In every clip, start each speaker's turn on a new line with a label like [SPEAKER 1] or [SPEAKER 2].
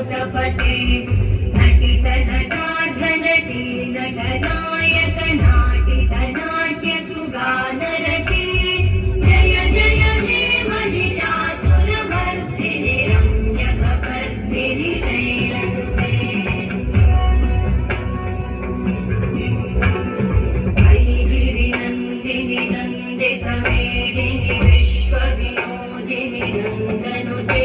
[SPEAKER 1] अमृतपटे नटित नटाधनटी नटनायक नाटित नाट्य सुगानरटी जय जय हे महिषासुरमर्दिनि रम्यकपर्दिनि शैलसुते ऐगिरिनन्दिनि नन्दितमेदिनि विश्वविनोदिनि नन्दनुते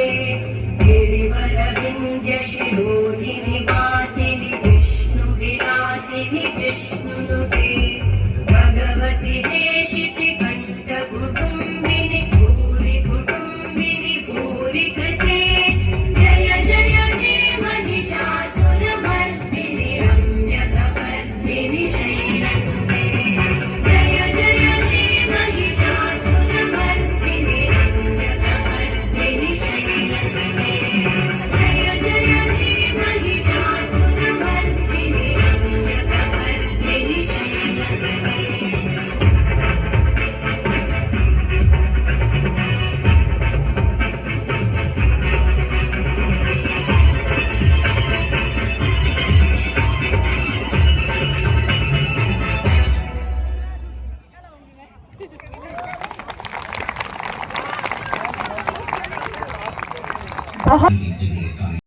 [SPEAKER 1] गिरिवरविन्द्यशिरोधिनि वासिनि विष्णुविलासिनि जिष्णुनुते भगवति देशिति कण्ठकुटुम्बिनि भूरि कुटुम्बिनि भूरि कृते जय जय हे महिषासुरमर्दिनि रम्यकपर्दिनि शैलसुते जय जय हे महिषासुरमर्दिनि रम्यकपर्दिनि शैलसुते जय जय हे महिषासुरमर्दिनि रम्यकपर्दिनि शैलसुते
[SPEAKER 2] बहुत